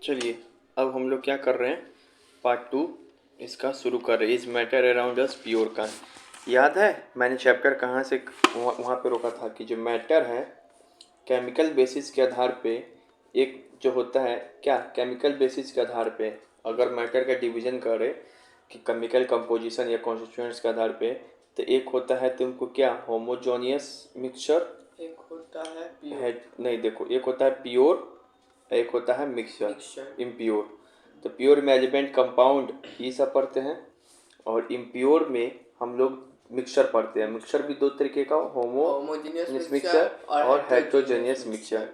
चलिए अब हम लोग क्या कर रहे हैं, पार्ट 2 इसका शुरू कर रहे हैं। Is matter around us pure का। याद है मैंने चैप्टर कहाँ से वहाँ पे रोका था कि जो मैटर है केमिकल बेसिस के आधार पे, एक जो होता है क्या केमिकल बेसिस के आधार पे अगर मैटर का डिवीज़न करे कि केमिकल कंपोजिशन या कॉन्स्टिट्यूएंट्स के आधार पे, तो एक होता है तुमको क्या होमोजोनियस मिक्सचर, एक होता है प्योर है नहीं देखो, एक होता है प्योर, एक होता है मिक्सचर इम्प्योर। तो प्योर में एलिमेंट कंपाउंड ये सब पढ़ते हैं और इम्प्योर में हम लोग मिक्सचर पढ़ते हैं। मिक्सचर भी दो तरीके का, होमोजेनियस मिक्सचर और हेट्रोजेनियस मिक्सचर।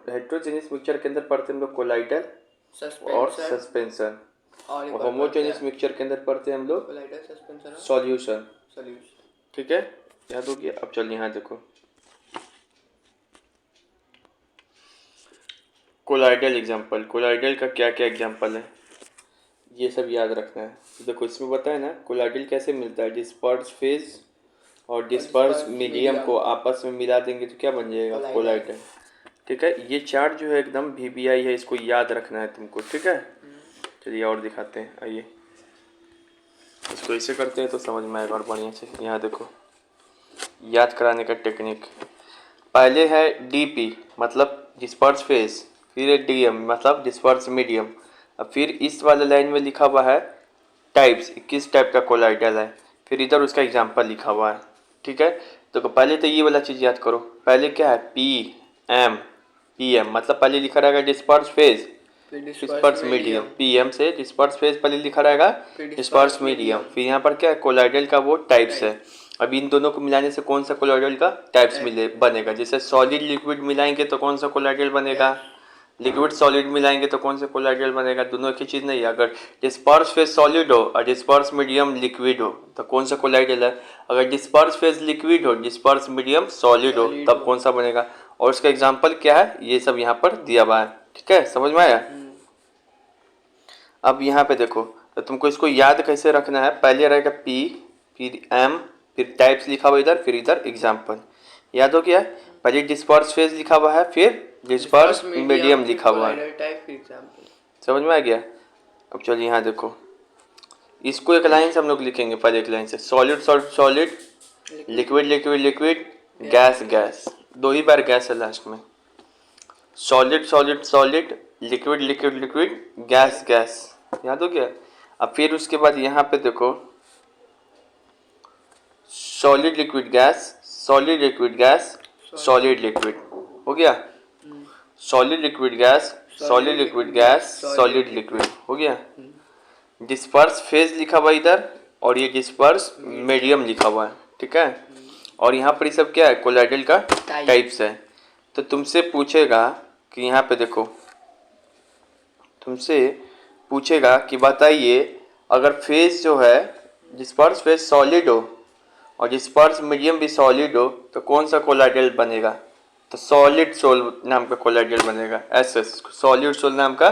हेट्रोजेनियस मिक्सचर के अंदर पढ़ते हैं हम लोग कोलाइडल और सस्पेंशन, और होमोजेनियस मिक्सचर के अंदर पढ़ते हैं हम लोग सॉल्यूशन। ठीक है, याद हो गया। अब चलिए यहाँ देखो, कोलाइडल एग्जाम्पल, कोलाइडल का क्या क्या एग्जाम्पल है ये सब याद रखना है। देखो इसमें बताया ना कोलाइडल कैसे मिलता है, डिस्पर्स फेज और डिस्पर्स मीडियम को आपस में मिला देंगे तो क्या बन जाएगा, कोलाइडल। ठीक है, ये चार्ट जो है एकदम VBI है, इसको याद रखना है तुमको। ठीक है, चलिए और दिखाते हैं। आइए इसको ऐसे करते हैं तो समझ में आएगा और बढ़िया से। यहाँ देखो याद कराने का टेक्निक, पहले है DP मतलब डिस्पर्स फेज, फिर है DM मतलब डिस्पर्स मीडियम, अब फिर इस वाले लाइन में लिखा हुआ है टाइप्स, 21 टाइप का कोलाइडल है, फिर इधर उसका एग्जांपल लिखा हुआ है। ठीक है, तो पहले तो ये वाला चीज़ याद करो। पहले क्या है PM मतलब पहले लिखा रहेगा disperse phase, disperse medium, PM से डिस्पर्स फेज पहले लिखा रहेगा डिस्पर्स मीडियम, फिर यहाँ पर क्या है कोलाइडल का वो टाइप्स है। अब इन दोनों को मिलाने से कौन सा कोलाइडल का टाइप्स मिले बनेगा, जैसे सॉलिड लिक्विड मिलाएंगे तो कौन सा कोलाइडल बनेगा, लिक्विड सॉलिड मिलाएंगे तो कौन सा कोलाइडल बनेगा। दोनों एक ही चीज़ नहीं है। अगर डिस्पर्स फेज सॉलिड हो और डिस्पर्स मीडियम लिक्विड हो तो कौन सा कोलाइडल है, अगर डिस्पर्स फेज लिक्विड हो डिस्पर्स मीडियम सॉलिड हो तब कौन सा बनेगा। और उसका एग्जाम्पल क्या है ये सब यहाँ पर दिया हुआ है। ठीक है, समझ में आया। अब यहाँ पे देखो, तो तुमको इसको याद कैसे रखना है, पहले रहेगा P, फिर M, फिर टाइप्स लिखा हुआ इधर, फिर इधर एग्जाम्पल। याद हो गया, पहले डिस्पर्स फेज लिखा हुआ है, फिर डिस्पर्स मीडियम लिखा हुआ है। समझ में आ गया। अब चलिए यहाँ देखो, इसको एक लाइन से हम लोग लिखेंगे, पहले एक लाइन से solid solid, liquid liquid liquid, gas gas, दो ही बार गैस है लास्ट में, solid solid solid, liquid liquid liquid, gas gas. याद हो गया। अब फिर उसके बाद यहाँ पे देखो solid liquid gas, solid liquid gas, solid liquid, हो गया। Solid liquid gas, solid liquid gas, solid liquid, हो गया। डिस्पर्स फेज लिखा हुआ इधर और ये डिस्पर्स मीडियम लिखा हुआ है। ठीक है, और यहाँ पर ये सब क्या है, कोलाइडल का टाइप्स है। तो तुमसे पूछेगा कि यहाँ पे देखो, तुमसे पूछेगा कि बताइए अगर फेज जो है डिस्पर्स फेज सॉलिड हो और डिस्पर्स मीडियम भी सॉलिड हो तो कौन सा कोलाइडल बनेगा, तो सॉलिड सोल नाम का कोलाइडल बनेगा। सॉलिड सोल नाम का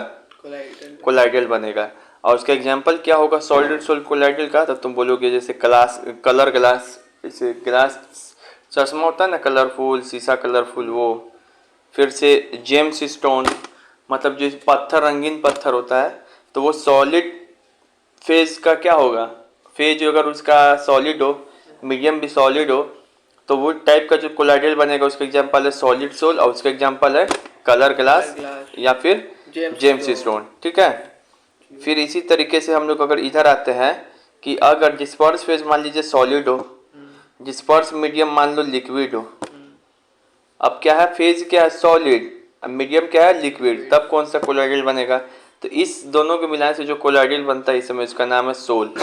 कोलाइडल बनेगा। और उसका एग्जांपल क्या होगा सॉलिड सोल कोलाइडल का, तो तुम बोलोगे जैसे कलर ग्लास, जैसे ग्लास चश्मा होता है ना कलरफुल, शीशा कलरफुल, वो फिर से जेम्स स्टोन मतलब जो पत्थर, रंगीन पत्थर होता है, तो वो सॉलिड फेज का क्या होगा, फेज अगर उसका सॉलिड हो, मीडियम भी सॉलिड हो, तो वो टाइप का जो कोलाइडल बनेगा उसका एग्जांपल है सॉलिड सोल और उसका एग्जांपल है कलर ग्लास या फिर जेम्स स्टोन। ठीक है, फिर इसी तरीके से हम लोग अगर इधर आते हैं कि अगर डिस्पर्स फेज मान लीजिए सॉलिड हो, डिस्पर्स मीडियम मान लो लिक्विड हो, अब क्या है फेज क्या है सॉलिड, अब मीडियम क्या है लिक्विड, तब कौन सा कोलाइडल बनेगा, तो इस दोनों के मिलाने से जो कोलाइडल बनता है इस समय उसका नाम है सोल।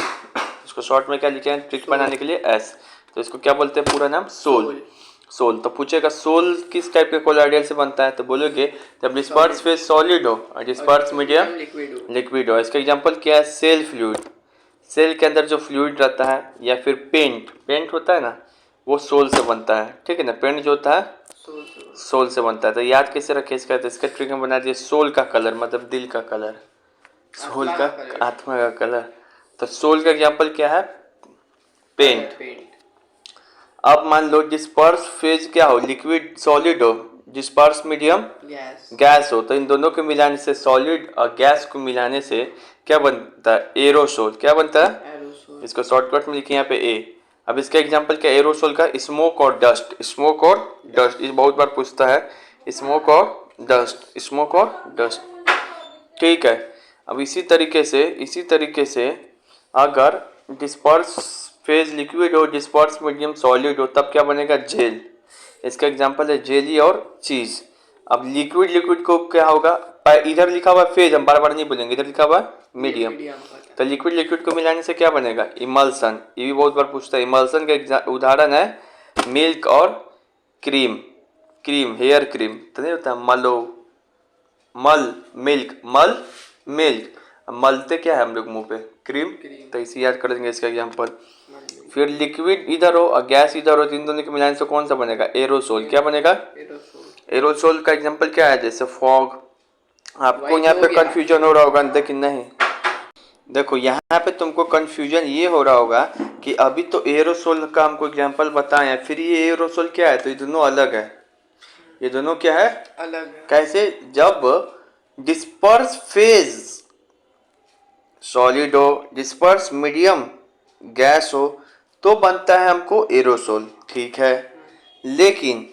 इसको शॉर्ट में क्या लिखे हैं ट्रिक बनाने के लिए S, तो इसको क्या बोलते हैं पूरा नाम सोल। सोल तो पूछेगा सोल किस टाइप के कोलाइडल से बनता है, तो बोलोगे जब डिस्पर्स फेज सॉलिड हो और डिस्पर्स मीडियम लिक्विड हो। इसका एग्जांपल क्या है सेल फ्लूइड, सेल के अंदर जो फ्लूइड रहता है, या फिर पेंट होता है ना वो सोल से बनता है। ठीक है ना, पेंट जो होता है सोल से बनता है। तो याद कैसे रखे इसका, तो इसका ट्रिक हम बना दिए सोल का कलर मतलब दिल का कलर, सोल का आत्मा का कलर। तो सोल का एग्जांपल क्या है पेंट। अब मान लो डिस्पर्स फेज क्या हो लिक्विड सॉलिड हो, डिस्पर्स मीडियम गैस गैस हो, तो इन दोनों को मिलाने से सॉलिड और गैस को मिलाने से क्या बनता है? एरोसोल। क्या बनता है? एरोसोल इसको शॉर्टकट में लिखे यहाँ पे ए। अब इसका एग्जांपल क्या एरोसोल का? स्मोक और डस्ट। स्मोक और डस्ट, ये बहुत बार पूछता है, स्मोक और डस्ट, स्मोक और डस्ट। ठीक है। अब इसी तरीके से अगर डिस्पर्स फेज लिक्विड हो, डिस्पर्स मीडियम सॉलिड हो, तब क्या बनेगा? जेल। इसका एग्जांपल है जेली और चीज। अब लिक्विड लिक्विड को क्या होगा? इधर लिखा हुआ फेज, हम बार बार नहीं बोलेंगे, इधर लिखा हुआ मीडियम। मीडियम का तो लिक्विड लिक्विड को मिलाने से क्या बनेगा? इमल्सन। ये भी बहुत बार पूछता है। इमल्सन का उदाहरण है मिल्क और क्रीम। क्रीम हेयर क्रीम तो नहीं होता, मलो मल मिल्क, मल मिल्क। मलते क्या है हम लोग मुंह पे? क्रीम। तो इसे याद कर देंगे इसका एग्जांपल। फिर लिक्विड इधर हो और गैस इधर हो, तो इन दोनों के मिलाने से कौन सा बनेगा? एरोसोल। क्या बनेगा? एरोसोल एरोसोल का एग्जांपल क्या है? जैसे फॉग। आपको वही यहाँ हो पे गया। कंफ्यूजन हो रहा होगा, लेकिन नहीं, देखो यहाँ पे तुमको कंफ्यूजन ये हो रहा होगा कि अभी तो एरोसोल का हमको एग्जांपल बताएं, फिर ये एरोसोल क्या है? तो ये दोनों अलग है। ये दोनों क्या है? अलग है। कैसे? जब डिस्पर्स फेज सॉलिड हो, डिस्पर्स मीडियम गैस हो, तो बनता है हमको एरोसोल। ठीक है। लेकिन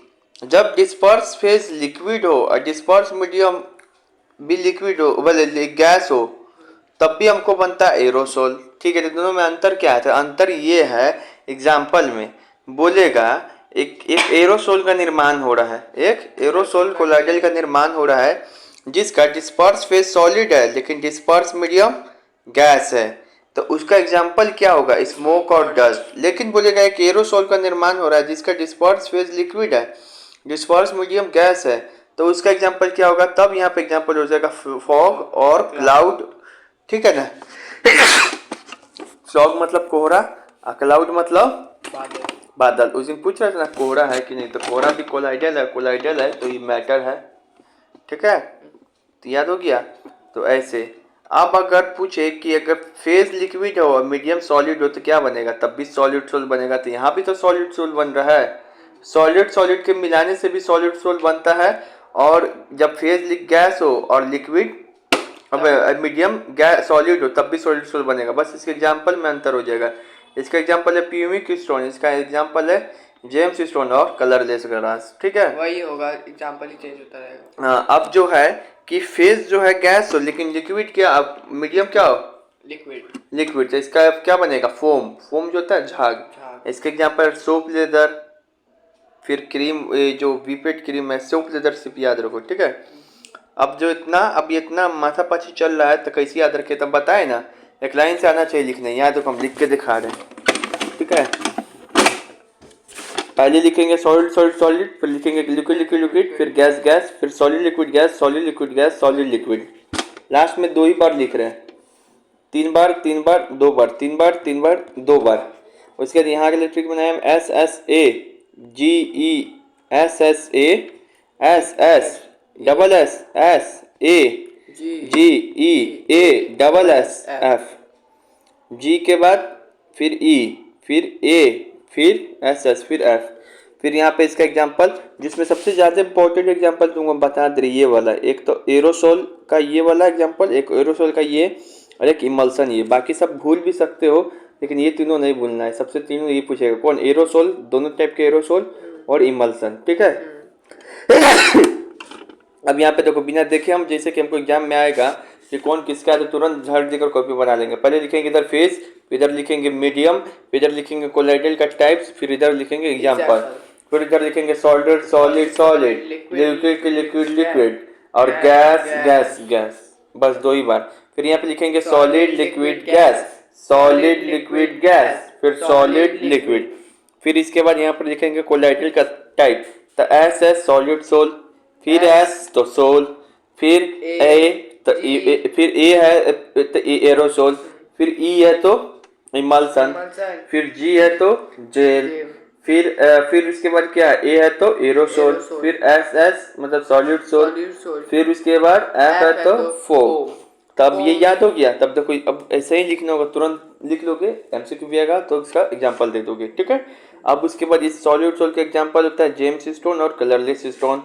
जब डिस्पर्स फेज लिक्विड हो और डिस्पर्स मीडियम भी लिक्विड हो, बोले गैस हो, तब भी हमको बनता है एरोसोल। ठीक है। तो दोनों में अंतर क्या है? तो अंतर ये है, एग्जाम्पल में बोलेगा एक एरोसोल का निर्माण हो रहा है, एक एरोसोल कोलाइडल का निर्माण हो रहा है जिसका डिस्पर्स फेज सॉलिड है लेकिन डिस्पर्स मीडियम गैस है। तो उसका एग्जाम्पल क्या होगा? स्मोक और डस्ट। लेकिन बोलेगा एक एरोसोल का निर्माण हो रहा है जिसका डिस्पर्स फेज लिक्विड है, डिस्पर्स मीडियम गैस है, तो उसका एग्जाम्पल क्या होगा? तब यहाँ पे एग्जाम्पल हो जाएगा फॉग और क्लाउड। ठीक है ना? फॉग मतलब कोहरा और क्लाउड मतलब बादल। उस दिन पूछ रहा था ना कोहरा है कि नहीं, तो कोहरा भी कोलाइडल है, कोलाइडल है तो ये मैटर है। ठीक है, तो याद हो गया। तो ऐसे अब अगर पूछे कि अगर फेज लिक्विड हो और मीडियम सॉलिड हो तो क्या बनेगा? तब भी सॉलिड सोल बनेगा। तो यहाँ भी तो सॉलिड सोल बन रहा है। सॉलिड सॉलिड के मिलाने से भी सॉलिड सोल बनता है, और जब फेज गैस हो और लिक्विड अब मीडियम गैस सॉलिड हो तब भी सॉलिड सोल बनेगा। बस इसके एग्जांपल में अंतर हो जाएगा। इसका एग्जांपल है प्यूमिक स्टोन, इसका एग्जांपल है जेम्स स्टोन और कलरलेस ग्लास। ठीक है, वही होगा, एग्जांपल ही चेंज होता रहेगा। हाँ। अब जो है कि फेज जो है गैस हो लेकिन लिक्विड क्या, मीडियम क्या हो? लिक्विड। लिक्विड। तो इसका क्या बनेगा? फोम। फोम जो होता है झाग। इसके एग्जांपल सोप लेदर, फिर क्रीम, जो वीपेट क्रीम है सोप लेदर से याद रखो। ठीक है। अब ये इतना माथापच्ची चल रहा है तो कैसे याद रखे? तब बताए ना, एक लाइन से आना चाहिए लिखने। याद रखो, हम लिख के दिखा रहे हैं। ठीक है, पहले लिखेंगे सॉलिड सॉलिड सॉलिड, फिर लिखेंगे लिक्विड लिक्विड लिक्विड, फिर गैस गैस, फिर solid liquid gas, solid liquid gas, solid liquid. Last में 2 ही बार लिख रहे हैं, 3 बार 3 बार 2 बार, 3 बार 3 बार 2 बार। उसके बाद यहाँ के इलेक्ट्रिक बनाए हम SSA GE SSA SS double SA GE A double SF। G के बाद फिर E, फिर A, फिर SS, फिर F। फिर यहाँ पे इसका एग्जांपल, जिसमें सबसे ज़्यादा इंपॉर्टेंट एग्जांपल तुमको बता दे रही ये वाला, एक तो एरोसोल का ये वाला एग्जांपल, एक एरोसोल का ये, और एक इमल्सन ये। बाकी सब भूल भी सकते हो लेकिन ये तीनों नहीं भूलना है। सबसे तीनों ये पूछेगा कौन? एरोसोल, दोनों टाइप के एरोसोल और इमल्सन। ठीक है। अब यहाँ पे देखो, बिना देखे हम, जैसे कि हमको एग्जाम में आएगा कि कौन किसका है तो तुरंत झट देकर कॉपी बना लेंगे। पहले लिखेंगे इधर फेज, इधर लिखेंगे मीडियम, इधर लिखेंगे कोलाइडल का टाइप्स, फिर इधर लिखेंगे एग्जाम्पल, फिर इधर लिखेंगे solid solid solid, liquid liquid liquid, और गैस गैस गैस। बस 2 ही बार। फिर यहाँ पे लिखेंगे solid liquid gas, solid liquid gas, फिर सॉलिड लिक्विड। फिर इसके बाद यहाँ पर लिखेंगे कोलाइडल का टाइप, तो एस एस सॉलिड सोल, फिर एस तो सोल, फिर ए तो फिर ए है तो एरोसोल, फिर ई है तो इमल्सन, फिर जी है तो जेल, फिर इसके बाद क्या है? ए है तो एरोसोल, फिर एस एस मतलब सॉलिड सोल, फिर उसके बाद एफ है तो फोम। तब ये याद हो गया। तब देखो, अब ऐसे ही लिखना होगा, तुरंत लिख लोगे, एमसीक्यू भी आएगा तो इसका एग्जांपल दे दोगे। ठीक है। अब उसके बाद इस सॉलिड सोल का एग्जांपल होता है जेम्स स्टोन और कलरलेस स्टोन।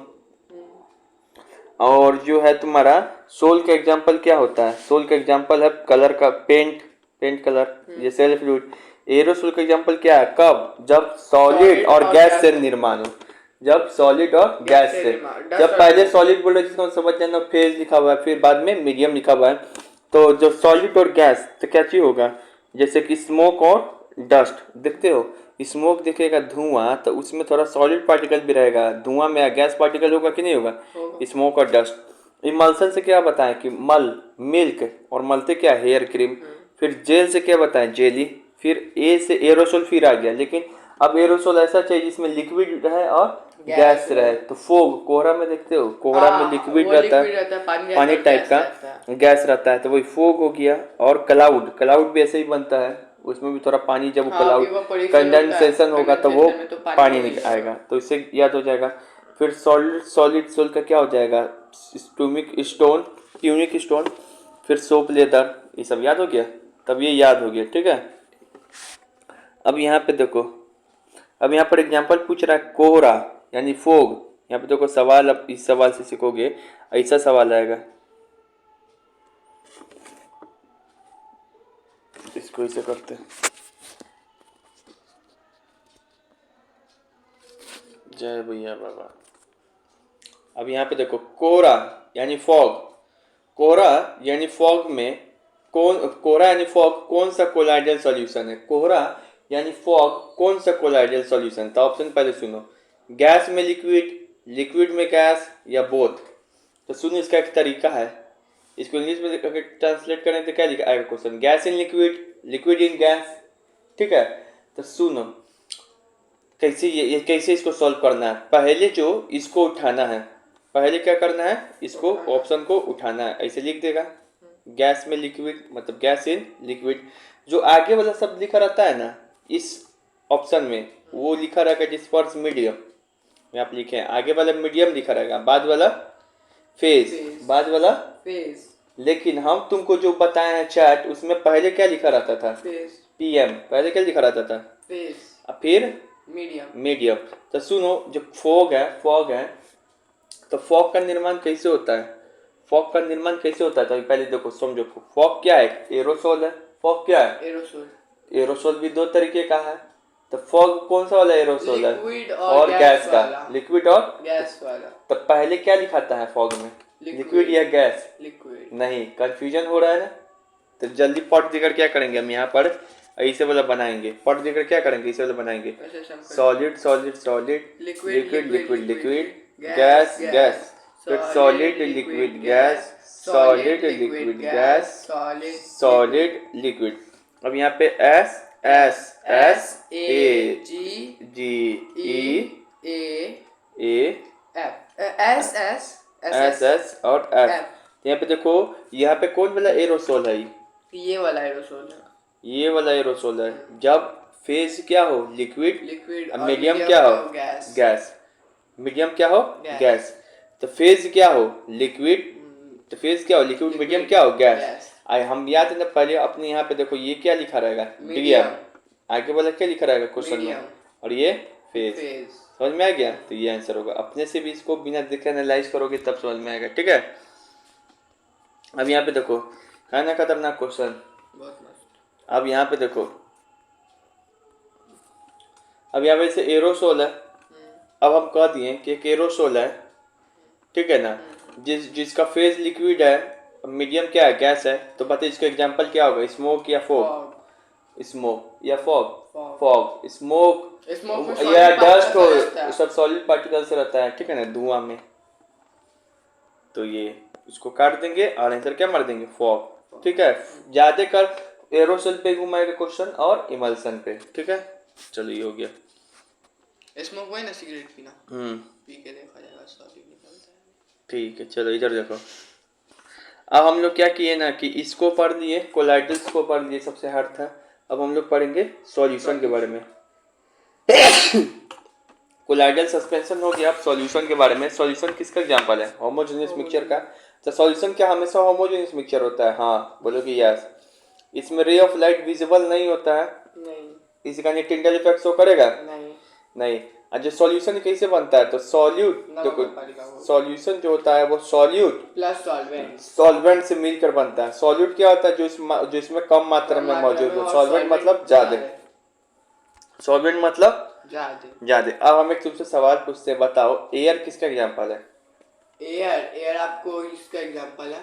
और जो है तुम्हारा सोल का एग्जांपल क्या होता है? सोल का एग्जांपल है कलर का, पेंट कलर, ये सेल्फ फ्लूइड। एरोसोल का एग्जांपल क्या है? कब? जब सॉलिड और गैस से निर्माण हो, जब सॉलिड और गैस से। जब पहले सॉलिड बोल रहे जिसको समझ जाना, फेज लिखा हुआ है, फिर बाद में मीडियम लिखा हुआ है। तो जो सॉलिड और गैस, तो क्या चीज होगा? जैसे कि स्मोक और डस्ट, देखते हो स्मोक दिखेगा धुआं, तो उसमें थोड़ा सॉलिड पार्टिकल भी रहेगा, धुआं में गैस पार्टिकल होगा कि नहीं होगा? स्मोक और डस्ट। इमल्सन से क्या बताएं कि मल, मिल्क, और मलते क्या? Hair cream. फिर जेल से क्या बताएं? जेली। फिर ए से एरोसोल फिर आ गया, लेकिन अब एरोसोल ऐसा चाहिए जिसमें लिक्विड रहे और गैस रहे। तो फोग, कोहरा में देखते हो, कोहरा में लिक्विड रहता है, पानी टाइप का, गैस रहता है, तो वही फोग हो गया। और क्लाउड, क्लाउड भी ऐसे ही बनता है, उसमें भी थोड़ा पानी, जब वो क्लाउड कंडेंसेशन होगा तो वो पानी निकल आएगा, तो इससे याद हो जाएगा। फिर सॉलिड, सॉलिड सोल का क्या हो जाएगा? ट्यूमिक स्टोन, ट्यूनिक स्टोन। फिर सोप लेदर, ये सब याद हो गया, तब ये याद हो गया, ठीक है। अब यहाँ पे देखो, अब यहाँ पर एग्जांपल पूछ रहा है कोहरा यानी फोग। यहाँ पे देखो सवाल, अब इस सवाल से सीखोगे, ऐसा सवाल आएगा, इसको इसे करते हैं। जय भैया बाबा। अब यहाँ पे देखो कोहरा यानी फॉग, कोहरा यानी फॉग में कौन, कोहरा यानी फॉग कौन सा कोलाइडल सॉल्यूशन है? कोहरा यानी फॉग कौन सा कोलाइडल सॉल्यूशन था? ऑप्शन पहले सुनो, गैस में लिक्विड, लिक्विड में गैस, या बोथ। तो सुनो, इसका एक तरीका है, इसको इंग्लिश में ट्रांसलेट करें तो क्या लिखा आएगा question? Gas in liquid, liquid in gas, ठीक है। तो सुनो कैसे ये कैसे इसको सॉल्व करना है। पहले जो इसको उठाना है, पहले क्या करना है? इसको ऑप्शन को उठाना है, ऐसे लिख देगा, गैस में लिक्विड मतलब गैस इन लिक्विड। जो आगे वाला शब्द लिखा रहता है ना इस ऑप्शन में, वो लिखा रहेगा डिस्पर्स मीडियम में, आप लिखे आगे वाला मीडियम लिखा रहेगा, बाद वाला फेज, बाद वाला फेज। लेकिन हम तुमको जो बताए हैं चैट, उसमें पहले क्या लिखा रहता था? पीएम। पहले क्या लिखा रहता था? फेज। फिर मीडियम। मीडियम। तो सुनो, जो फॉग है, तो फॉग का निर्माण कैसे होता है? फॉग का निर्माण कैसे होता है? तो पहले देखो, समझो फॉग क्या है? एरोसोल है। फॉग क्या है? एरोसोल। एरोसोल भी दो तरीके का है। तो फॉग कौन सा वाला एरोसोल है? लिक्विड और गैस का, लिक्विड और गैस वाला। तो पहले क्या लिखाता है फॉग में? लिक्विड या गैस? लिक्विड। नहीं, कंफ्यूजन हो रहा है ना, तो जल्दी पट देकर क्या करेंगे हम यहाँ पर? ऐसे वाला बनाएंगे, पट देकर क्या करेंगे? इसे वाला बनाएंगे, solid solid solid, liquid liquid liquid, gas gas, फिर solid liquid gas, solid liquid gas, solid liquid. अब यहाँ पे S S S A G E A F S S S S और एफ। यहाँ पे देखो, यहाँ पे कौन वाला एरोसोल है? ये वाला एरोसोल है, ये वाला एरोसोल है। जब फेज क्या हो? लिक्विड, लिक्विड, मीडियम क्या हो? गैस। मीडियम क्या हो? गैस। तो फेज क्या हो? लिक्विड, तो फेज क्या हो? लिक्विड। मीडियम क्या हो? गैस। आए हम याद है ना, पहले अपने यहाँ पे देखो ये क्या लिखा रहेगा? मीडियम। आगे वाला क्या लिखा रहेगा क्वेश्चन में? और ये फेज। समझ में आ गया? तो ये आंसर होगा। अपने से भी इसको बिना देखे एनालाइज करोगे तब समझ में आएगा, ठीक है। अब यहाँ पे देखो, है ना खतरनाक क्वेश्चन। अब यहाँ पे देखो, अब यहाँ पे से एरोसोल है, अब हम कह दिए कि एक एरोसोल है, ठीक है ना, जिसका फेज लिक्विड है, मीडियम क्या है? गैस है। तो बताइए इसका एग्जांपल क्या होगा? स्मोक या फॉग? स्मोक या फॉग? फॉग। स्मोक या डस्ट हो, सब सॉलिड पार्टिकल से रहता है, ठीक है ना, धुआं में। तो ये इसको काट देंगे और आंसर क्या मार देंगे? फॉग, ठीक है। ज्यादा कर एरोसोल पे घुमाएगा क्वेश्चन और इमल्सन पे, ठीक है। चलो ये हो गया। स्मोक वही ना, सिगरेट पीना। पी के देखा जाएगा, सॉलिड निकलता है। ठीक है, चलो इधर देखो। अब हम लोग क्या किए ना कि इसको पढ़ लिए, कोलाइडल्स को पढ़ लिए, सबसे हार्ड था। अब हम लोग पढ़ेंगे सॉल्यूशन के बारे में। कोलाइडल सस्पेंशन हो गया। अब सॉल्यूशन के बारे में, सॉल्यूशन किसका एग्जांपल है? होमोजेनियस मिक्सचर का। तो सॉल्यूशन क्या हमेशा होमोजेनियस मिक्सचर होता है? हाँ बोलोगे यस। इसमें रे ऑफ लाइट विजिबल नहीं होता है, नहीं। इसका टिंडल इफेक्ट शो करेगा? नहीं। नहीं। और जो सॉल्यूशन कैसे बनता है, तो सॉल्यूट देखो, सॉल्यूशन जो होता है वो सॉल्यूट प्लस सॉल्वेंट सॉल्वेंट से मिलकर बनता है। सॉल्यूट क्या होता है, जो इसमें कम मात्रा में मौजूद हो। सॉल्वेंट मतलब ज्यादा, सॉल्वेंट मतलब ज्यादा। अब हम एक तुमसे सवाल पूछते हैं, बताओ एयर किसका एग्जांपल है? एयर आपको इसका एग्जांपल है,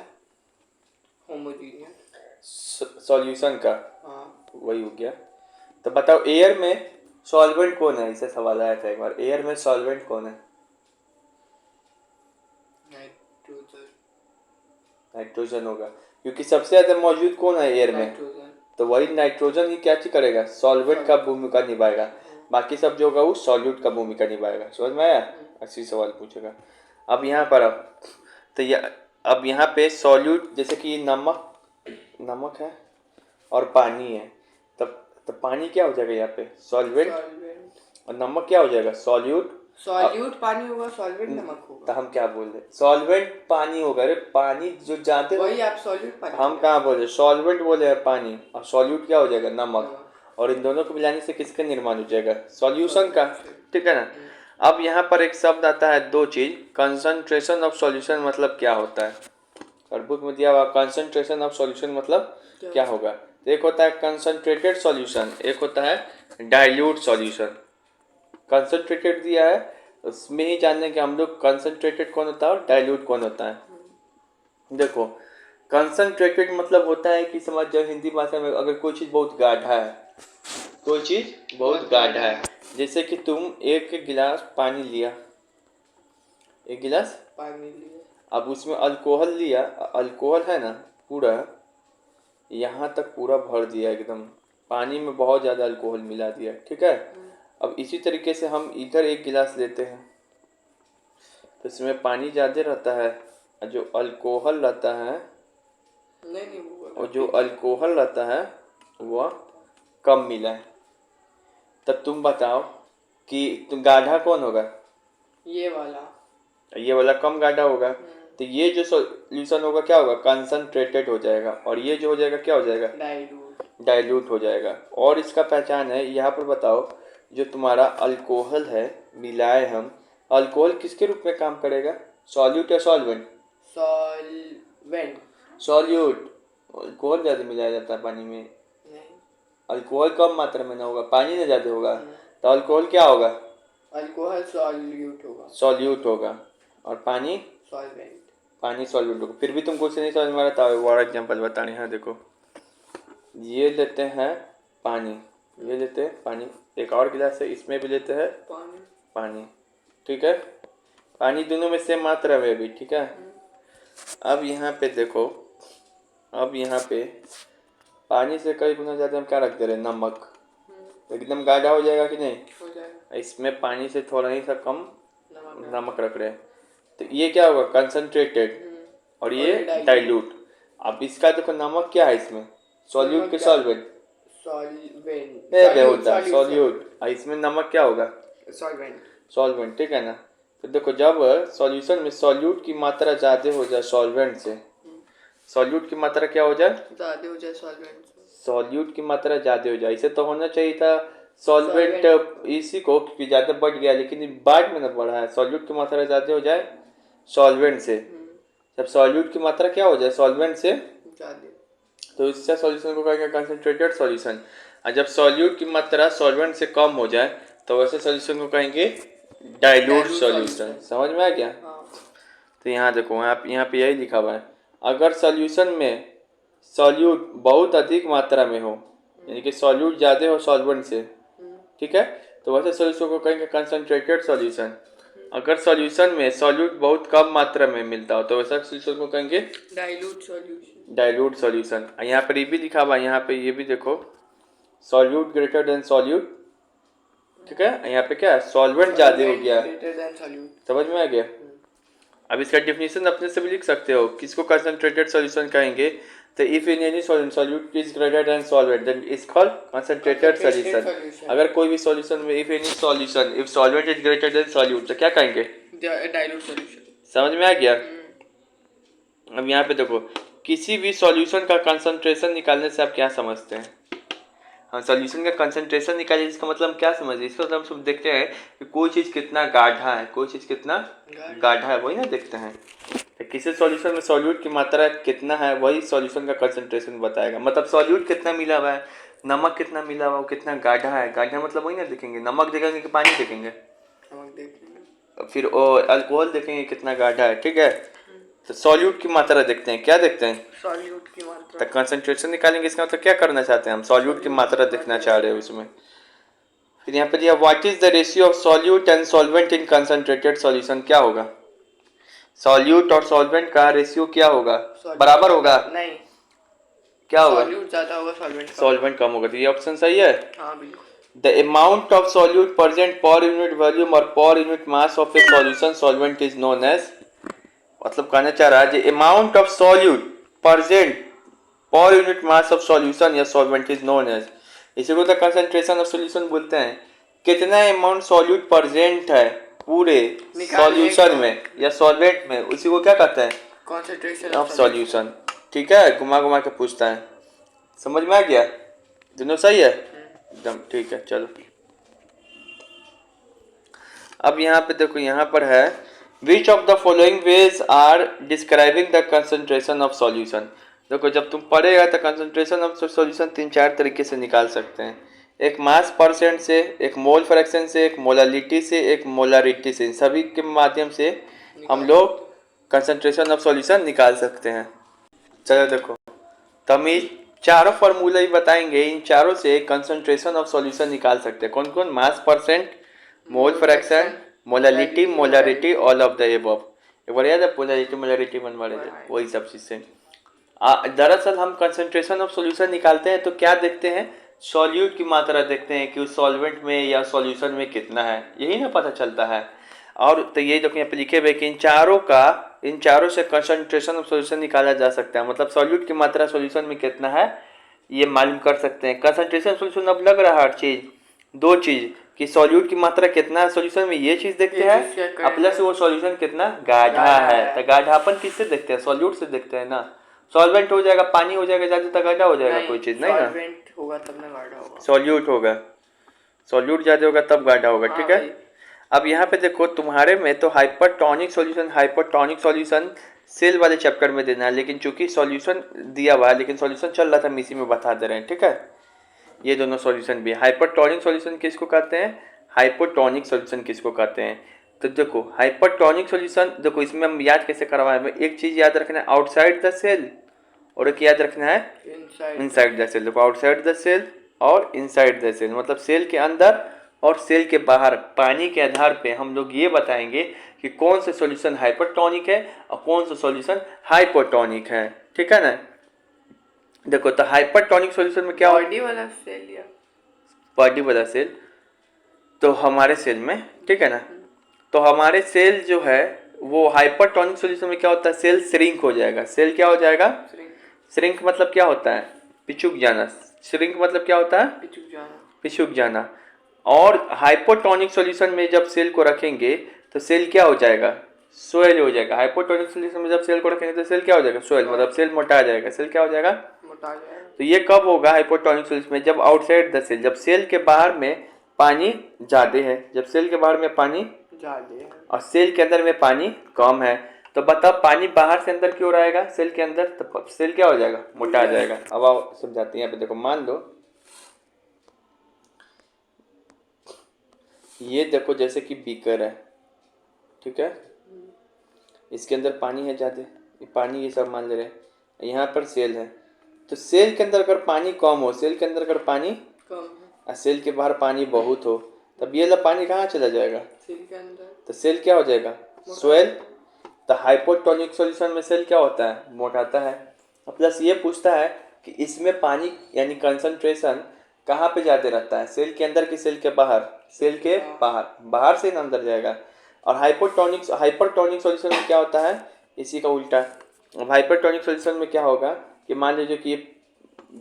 होमोजीनियस सॉल्यूशन का। हाँ वही हो गया। तो बताओ एयर में सॉल्वेंट कौन है? इससे सवाल आया था एक बार, एयर में सॉल्वेंट कौन है? नाइट्रोजन। नाइट्रोजन होगा, क्योंकि सबसे ज्यादा मौजूद कौन है एयर में? तो वही नाइट्रोजन ही क्या चीज करेगा, सॉल्वेंट का भूमिका निभाएगा। बाकी सब जो होगा वो सॉल्यूट का भूमिका निभाएगा। समझ में आया? अच्छी सवाल पूछेगा। अब यहाँ पर तो अब यहाँ पे सॉल्यूट, जैसे कि नमक है और पानी है, तब पानी क्या हो जाएगा यहाँ पे, सॉल्वेंट। और नमक क्या हो जाएगा, सॉल्यूट पानी होगा, सॉल्वेंट नमक होगा। तो हम क्या बोल रहे, सॉल्वेंट पानी होगा। अरे पानी जो जानते वही आप सॉल्यूट पानी, हम कहाँ बोले सॉल्वेंट बोले हैं पानी, और सॉल्यूट क्या हो जाएगा, नमक। और इन दोनों को मिलाने से किसका निर्माण हो जाएगा, सॉल्यूशन का। ठीक है ना? अब यहाँ पर एक शब्द आता है, दो चीज, कंसंट्रेशन ऑफ सॉल्यूशन मतलब क्या होता है? और बुक में दिया हुआ कंसंट्रेशन ऑफ सॉल्यूशन मतलब क्या होगा। एक होता है कंसंट्रेटेड सॉल्यूशन, एक होता है डाइल्यूट सॉल्यूशन। कंसंट्रेटेड दिया है, उसमें ही जानने कि हम लोग कंसंट्रेटेड कौन होता है और डाइल्यूट कौन होता है। देखो कंसंट्रेटेड मतलब होता है कि समझ जाओ हिंदी भाषा में, अगर कोई चीज़ बहुत गाढ़ा है, कोई चीज़ बहुत गाढ़ा है, जैसे कि तुम एक गिलास पानी लिया, एक गिलास पानी लिया, अब उसमें अल्कोहल लिया, अल्कोहल है ना पूरा यहाँ तक पूरा भर दिया एकदम, पानी में बहुत ज़्यादा अल्कोहल मिला दिया। ठीक है? अब इसी तरीके से हम इधर एक गिलास लेते हैं, तो इसमें पानी ज़्यादा रहता है, और जो अल्कोहल रहता है और जो अल्कोहल रहता है वह कम मिला है। तब तुम बताओ कि तुम गाढ़ा कौन होगा, ये वाला कम गाढ़ा होगा। तो ये जो सॉल्यूशन होगा क्या होगा, कंसंट्रेटेड हो जाएगा, और ये जो हो जाएगा क्या हो जाएगा, डाइल्यूट हो जाएगा। और इसका पहचान है, यहाँ पर बताओ जो तुम्हारा अल्कोहल है मिलाए हम, अल्कोहल किसके रूप में काम करेगा, सॉल्यूट या सॉल्वेंट? सॉल्यूट। अल्कोहल ज़्यादा मिलाया जाता है पानी में, अल्कोहल कम मात्रा में ना होगा, पानी में ज़्यादा होगा, तो अल्कोहल क्या होगा, अल्कोहल सॉल्यूट होगा, और पानी सॉल्वेंट होगा। फिर भी तुमको नहीं समझ में आ रहा था, और एग्जाम्पल बताने हैं। देखो ये लेते हैं पानी, ये लेते हैं पानी, एक और गिलास है, इसमें भी लेते हैं पानी। ठीक है? पानी दोनों में सेम मात्रा में भी। ठीक है? अब यहाँ पे देखो, अब यहाँ पे पानी से कई गुना ज़्यादा हम क्या रख दे रहे हैं, नमक। एकदम गाढ़ा हो जाएगा कि नहीं, इसमें पानी से थोड़ा ही सा कम नमक रख रहे हैं, तो ये क्या होगा, कंसंट्रेटेड, और ये डाइल्यूट। अब इसका देखो नमक क्या है इसमें, सॉल्यूट के सॉल्वेंट, सॉल्यूट, इसमें नमक क्या होगा, सॉल्वेंट। ठीक है ना? तो देखो जब सॉल्यूशन में सॉल्यूट की मात्रा ज़्यादा हो जाए सॉल्वेंट से, सॉल्यूट की मात्रा क्या हो जाए, ज़्यादा हो जाए सॉल्वेंट से, सॉल्यूट की मात्रा ज़्यादा हो जाए। इसे तो होना चाहिए था सॉल्वेंट इसी को, क्योंकि ज़्यादा बढ़ गया, लेकिन बाद में ना बढ़ा है। सॉल्यूट की मात्रा ज़्यादा हो जाए सॉल्वेंट से, जब सॉल्यूट की मात्रा क्या हो जाए सॉल्वेंट से ज़्यादा, तो इससे सॉल्यूशन को कहेंगे कंसंट्रेटेड सॉल्यूशन। और जब सॉल्यूट की मात्रा सॉल्वेंट से कम हो जाए तो वैसे सॉल्यूशन को कहेंगे डाइल्यूट सॉल्यूशन। समझ में आ गया? तो यहाँ देखो, यहाँ पे यही लिखा हुआ है, अगर सॉल्यूशन में सॉल्यूट बहुत अधिक मात्रा में हो, यानी कि सॉल्यूट ज़्यादा हो सॉल्वेंट से, ठीक है, तो वैसे सॉल्यूशन को कहेंगे कंसंट्रेटेड सॉल्यूशन। अगर सॉल्यूशन में सॉल्यूट बहुत कम मात्रा में मिलता हो तो वैसा सॉल्यूशन को कहेंगे डाइल्यूट सॉल्यूशन। यहाँ पर ये भी लिखा हुआ है, यहाँ पे ये भी देखो, सॉल्यूट ग्रेटर देन सॉल्यूट। ठीक है? यहाँ पे क्या है, सॉल्वेंट ज़्यादा हो गया। समझ में आ गया? अब इसका डेफिनेशन अपने से भी लिख सकते हो, किसको कंसंट्रेटेड सॉल्यूशन कहेंगे, तो if in any solute is greater than solvent then is called concentrated solution. अगर कोई भी सॉल्यूशन में if any solution if solvent is greater than solute तो क्या कहेंगे, डाइल्यूट सॉल्यूशन। समझ में आ गया? अब यहाँ पे देखो, किसी भी सॉल्यूशन का कंसंट्रेशन निकालने से आप क्या समझते हैं, हम सॉल्यूशन का कंसंट्रेशन निकालिए, इसका मतलब हम क्या समझिए, इसका मतलब हम सब देखते हैं कि कोई चीज़ कितना गाढ़ा है, कोई चीज़ कितना गाढ़ा है, वही ना देखते हैं। तो किसी सॉल्यूशन में सॉल्यूट की मात्रा कितना है वही सॉल्यूशन का कंसंट्रेशन बताएगा। मतलब सॉल्यूट कितना मिला हुआ है, नमक कितना मिला हुआ है, वो कितना गाढ़ा है, गाढ़ा मतलब वही ना देखेंगे, नमक देखेंगे कि पानी देखेंगे, नमक देखेंगे। फिर अल्कोहल देखेंगे कितना गाढ़ा है, ठीक है। तो सॉल्यूट की मात्रा देखते हैं, क्या देखते हैं, सॉल्यूट की मात्रा। तो कंसंट्रेशन निकालेंगे, इसका मतलब क्या करना चाहते हैं हम, सॉल्यूट की मात्रा देखना चाह रहे हैं उसमें। फिर यहाँ पे दिया what is the ratio of solute and solvent in concentrated solution, क्या होगा, सॉल्यूट और सॉल्वेंट का रेशियो क्या होगा, बराबर होगा, नहीं, क्या होगा, सॉल्यूट ज्यादा होगा, सॉल्वेंट कम होगा। तो ये ऑप्शन सही है। हाँ बिल्कुल। The amount of solute present per unit volume or per unit mass of a solution solvent is known as, मतलब कहना चाह रहा है जो amount of solute present per unit mass of solution या solvent is known as, इसी को तो concentration of solution बोलते हैं। कितना amount solute present है पूरे solution में या solvent में, उसी को क्या कहते हैं, concentration of solution। ठीक है, घुमा घुमा के पूछता है, समझ में आ गया, दोनों सही है एकदम, ठीक है। चलो अब यहाँ पे देखो, यहाँ पर है which of the following ways are describing the concentration of solution. देखो जब तुम पढ़ेगा तो कंसंट्रेशन ऑफ सॉल्यूशन 3-4 तरीके से निकाल सकते हैं, एक मास परसेंट से, एक मोल फ्रैक्शन से, एक मोलालिटी से, एक मोलारिटी से, इन सभी के माध्यम से हम लोग कंसंट्रेशन ऑफ सॉल्यूशन निकाल सकते हैं। चलो देखो, तो हम ये चारों फार्मूला ही बताएंगे, इन चारों से कंसंट्रेशन ऑफ सॉल्यूशन निकाल सकते हैं। कौन कौन, मास percent, mole fraction, molality, molarity, all of the above. एक बार याद है पोलैरिटी मोलारिटी बनवा रहे थे, वही सब चीज़ से। दरअसल हम कंसंट्रेशन ऑफ सॉल्यूशन निकालते हैं तो क्या देखते हैं, सॉल्यूट की मात्रा देखते हैं कि उस सॉल्वेंट में या सॉल्यूशन में कितना है, यही ना पता चलता है। और तो यही देखो यहाँ पे लिखे हुए कि इन चारों से कंसंट्रेशन ऑफ सॉल्यूशन निकाला जा सकता है। मतलब सॉल्यूट की मात्रा सॉल्यूशन में कितना है ये मालूम कर सकते हैं। कंसंट्रेशन सॉल्यूशन अब लग रहा है हर चीज़, दो चीज़ कि सॉल्यूट की मात्रा कितना है सॉल्यूशन में, ये चीज़ देखते हैं, प्लस वो सॉल्यूशन कितना गाढ़ा है। तो गाढ़ापन किससे देखते हैं, सॉल्यूट से देखते हैं ना। सॉल्वेंट हो जाएगा, पानी हो जाएगा ज़्यादा तो गाढ़ा हो जाएगा कोई चीज़ नहीं ना, सॉल्वेंट होगा तब ना गाढ़ा होगा, सॉल्यूट होगा, सॉल्यूट ज़्यादा होगा तब गाढ़ा होगा, ठीक है। अब यहाँ पे देखो तुम्हारे में तो हाइपरटोनिक सॉल्यूशन सेल वाले चैप्टर में देना है, लेकिन चूंकि सॉल्यूशन दिया हुआ है लेकिन सॉल्यूशन चल रहा था हम इसी में बता दे रहे हैं, ठीक है। ये दोनों सॉल्यूशन भी, हाइपरटोनिक सॉल्यूशन किसको कहते हैं, हाइपोटोनिक सॉल्यूशन किसको कहते हैं। तो देखो हाइपरटोनिक सॉल्यूशन, देखो इसमें हम याद कैसे करवाएं, एक चीज़ याद रखना है आउटसाइड द सेल, और एक याद रखना है इनसाइड द सेल। देखो आउटसाइड द सेल और इनसाइड द सेल, मतलब सेल के अंदर और सेल के बाहर पानी के आधार पे हम लोग ये बताएंगे कि कौन सा सॉल्यूशन हाइपरटोनिक है और कौन सा सॉल्यूशन हाइपोटोनिक है, ठीक है ना। देखो तो हाइपरटोनिक सॉल्यूशन में क्या बॉडी वाला सेल या बॉडी वाला सेल, तो हमारे सेल में, ठीक है ना, तो हमारे सेल जो है वो हाइपरटोनिक सॉल्यूशन में क्या होता है, सेल श्रिंक हो जाएगा। सेल क्या हो जाएगा, श्रिंक मतलब क्या होता है, पिछुक जाना। श्रिंक मतलब क्या होता है, पिछुक जाना। और हाइपोटोनिक सॉल्यूशन में जब सेल को रखेंगे तो सेल क्या हो जाएगा, सोयल हो जाएगा। हाइपोटोनिक सॉल्यूशन में जब सेल को रखेंगे तो सेल क्या हो जाएगा, सोयल, मतलब सेल मोटा जाएगा। सेल क्या हो जाएगा, मोटा जाएगा। तो ये कब होगा हाइपोटोनिक सॉल्यूशन में, जब आउटसाइड द सेल, जब सेल के बाहर में पानी ज़्यादा है, जब सेल के बाहर में पानी ज़्यादा है और सेल के अंदर में पानी कम है। तो बताओ पानी बाहर से अंदर क्यों रहेगा सेल के अंदर, तो सेल क्या हो जाएगा, मोटा आ जाएगा। अब आओ समझाते हैं, यहाँ पे देखो मान लो ये देखो जैसे कि बीकर है, ठीक है, इसके अंदर पानी है ज़्यादा, ये पानी ये सब मान ले रहे हैं, यहाँ पर सेल है। तो सेल के अंदर अगर पानी कम हो, सेल के अंदर अगर पानी कम और सेल के बाहर पानी बहुत हो, तब ये पानी कहाँ चला जाएगा, सेल के अंदर। तो सेल क्या हो जाएगा, सोयल। तो हाइपोटोनिक सॉल्यूशन में सेल क्या होता है, मोटाता है। प्लस ये पूछता है कि इसमें पानी यानी कंसंट्रेशन कहाँ पे ज़्यादा रहता है, सेल के अंदर कि सेल के बाहर, सेल के बाहर, बाहर से अंदर जाएगा। और हाइपरटोनिक सॉल्यूशन में क्या होता है, इसी का उल्टा। अब हाइपरटोनिक सॉल्यूशन में क्या होगा कि मान लीजिए कि ये